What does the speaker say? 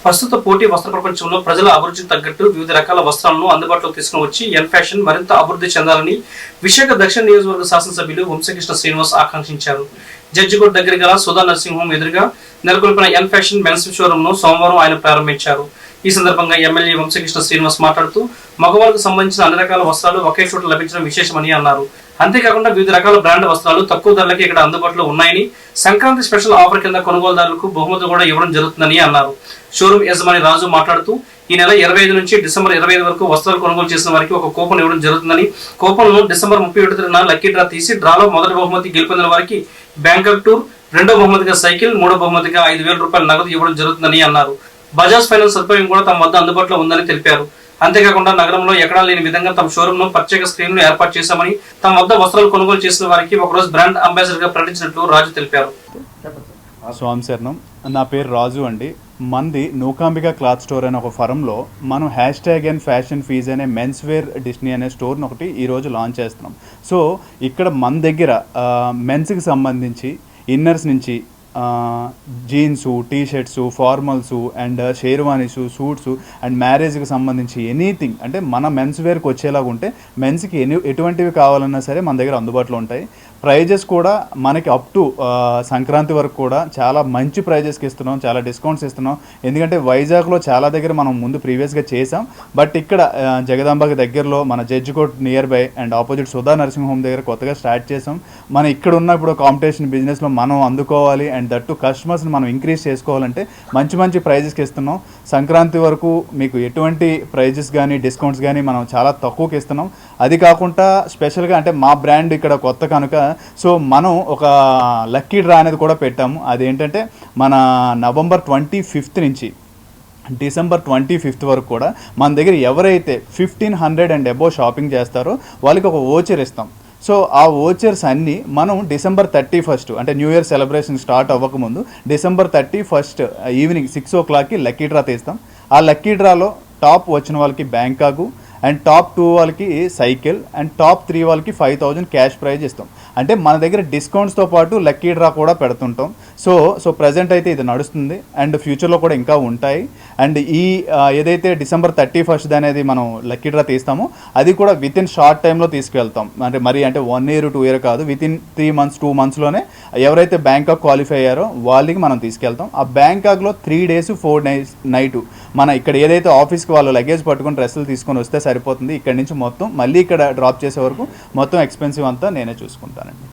ప్రస్తుత పోటీ వస్త్ర ప్రపంచంలో ప్రజల అభిరుచికి తగ్గట్టు వివిధ రకాల వస్త్రాలను అందుబాటులోకి తీసుకుని వచ్చి ఎన్ ఫ్యాషన్ మరింత అభివృద్ధి చెందాలని విశాఖ దక్షిణ నియోజకవర్గ శాసనసభ్యులు వంశకృష్ణ శ్రీనివాస్ ఆకాంక్షించారు. జడ్జికోట్ దగ్గర గల సుధా నర్సింగ్ హోమ్ ఎదురుగా నెలకొల్పిన ఎన్ ఫ్యాషన్ మెన్స్ షోరూమ్ ను సోమవారం ఆయన ప్రారంభించారు. ఈ సందర్భంగా ఎమ్మెల్యే వంశకృష్ణ శ్రీనివాస్ మాట్లాడుతూ మగవాళ్ళకు సంబంధించిన అన్ని రకాల వస్త్రాలు ఒకే చోట లభించడం విశేషమని అన్నారు. అంతేకాకుండా వివిధ రకాల బ్రాండ్ వస్త్రాలు తక్కువ ధరలకి ఇక్కడ అందుబాటులో ఉన్నాయని, సంక్రాంతి స్పెషల్ ఆఫర్ కింద కొనుగోలుదారులకు బహుమతులు కూడా ఇవ్వడం జరుగుతుందని అన్నారు. షోరూమ్ యజమాని రాజు మాట్లాడుతూ ఈ నెల 25 నుంచి డిసెంబర్ 25 వరకు వస్త్రాలు కొనుగోలు చేసిన వారికి ఒక కూపన్ ఇవ్వడం జరుగుతుందని, కూపన్ ను డిసెంబర్ 31న లక్కీ డ్రా తీసి డ్రాలో మొదటి బహుమతి గెలుపొందిన వారికి బ్యాంకాక్ టూర్, రెండో బహుమతిగా సైకిల్, మూడో బహుమతిగా 5,000 రూపాయల నగదు ఇవ్వడం జరుగుతుందని అన్నారు. బజాజ్ ఫైనాన్స్ సదుపాయం కూడా తమ వద్ద అందుబాటులో ఉందని తెలిపారు. అంతేకాకుండా నగరంలో ఎక్కడా లేని విధంగా తమ షోరూమ్ ను ప్రత్యేక స్క్రీన్ ను ఏర్పాటు చేశామని, తమ వద్ద వస్త్రాలు కొనుగోలు చేసిన వారికి ఒకరోజు బ్రాండ్ అంబాసిడర్ గా ప్రకటించినట్లు రాజు తెలిపారు. స్వామిశరణం. నా పేరు రాజు అండి. మంది నూకాంబిక క్లాత్ స్టోర్ అనే ఒక ఫరంలో మనం #అండ్ ఫ్యాషన్ ఫీజ్ అనే మెన్స్ వేర్ డిస్నీ అనే స్టోర్ని ఒకటి ఈరోజు లాంచ్ చేస్తున్నాం. సో ఇక్కడ మన దగ్గర మెన్స్కి సంబంధించి ఇన్నర్స్ నుంచి jeans, T shirts, formals and sherwanis, suits and మ్యారేజ్కి సంబంధించి ఎనీథింగ్ అంటే మన మెన్స్ వేర్కి వచ్చేలాగా ఉంటే మెన్స్కి ఎటువంటివి కావాలన్నా సరే మన దగ్గర అందుబాటులో ఉంటాయి. ప్రైజెస్ కూడా మనకి అప్ టు సంక్రాంతి వరకు కూడా చాలా మంచి ప్రైజెస్కి ఇస్తున్నాం, చాలా డిస్కౌంట్స్ ఇస్తున్నాం. ఎందుకంటే వైజాగ్లో చాలా దగ్గర మనం ముందు ప్రీవియస్గా చేసాం, బట్ ఇక్కడ జగదాంబకి దగ్గరలో మన judge court near by and opposite Sudha nursing home దగ్గర కొత్తగా స్టార్ట్ చేసాం. మనం ఇక్కడ ఉన్న ఇప్పుడు కాంపిటీషన్ బిజినెస్లో మనం అందుకోవాలి అండ్ దట్టు కస్టమర్స్ని మనం ఇంక్రీజ్ చేసుకోవాలంటే మంచి మంచి ప్రైజెస్కి ఇస్తున్నాం. సంక్రాంతి వరకు మీకు ఎటువంటి ప్రైజెస్ కానీ డిస్కౌంట్స్ కానీ మనం చాలా తక్కువకి ఇస్తున్నాం. అది కాకుండా స్పెషల్గా అంటే మా బ్రాండ్ ఇక్కడ కొత్త కనుక సో మనం ఒక లక్కీ డ్రా అనేది కూడా పెట్టాము. అదేంటంటే మన నవంబర్ 25 నుంచి డిసెంబర్ 25 వరకు కూడా మన దగ్గర ఎవరైతే 1500 అండ్ అబోవ్ షాపింగ్ చేస్తారో వాళ్ళకి ఒక ఓచర్ ఇస్తాం. సో ఆ ఓచర్స్ అన్నీ మనం డిసెంబర్ 31 అంటే న్యూ ఇయర్ సెలబ్రేషన్ స్టార్ట్ అవ్వకముందు డిసెంబర్ 31 ఈవినింగ్ 6 o'clockకి లక్కీ డ్రా తీస్తాం. ఆ లక్కీ డ్రాలో టాప్ వచ్చిన వాళ్ళకి బ్యాంకాకు అండ్ టాప్ 2 వాళ్ళకి సైకిల్ అండ్ టాప్ 3 వాళ్ళకి 5,000 క్యాష్ ప్రైజ్ ఇస్తాం. అంటే మన దగ్గర డిస్కౌంట్స్తో పాటు లక్కీ డ్రా కూడా పెడుతుంటాం. సో ప్రజెంట్ అయితే ఇది నడుస్తుంది అండ్ ఫ్యూచర్లో కూడా ఇంకా ఉంటాయి. అండ్ ఈ ఏదైతే డిసెంబర్ 31 అనేది మనం లక్కీ డ్రా తీస్తామో అది కూడా విత్ ఇన్ షార్ట్ టైంలో తీసుకెళ్తాం. అంటే 1 year 2 year కాదు, విత్ ఇన్ 3 months 2 monthsలోనే ఎవరైతే బ్యాంకాక్ క్వాలిఫై అయ్యారో వాళ్ళకి మనం తీసుకెళ్తాం. ఆ బ్యాంకాక్లో 3 days 4 nights మన ఇక్కడ ఏదైతే ఆఫీస్కి వాళ్ళు లగేజ్ పట్టుకొని డ్రెస్సులు తీసుకొని వస్తే సరిపోతుంది. ఇక్కడ నుంచి మొత్తం మళ్ళీ ఇక్కడ డ్రాప్ చేసే వరకు మొత్తం ఎక్స్పెన్సివ్ అంతా నేనే చూసుకుంటానండి.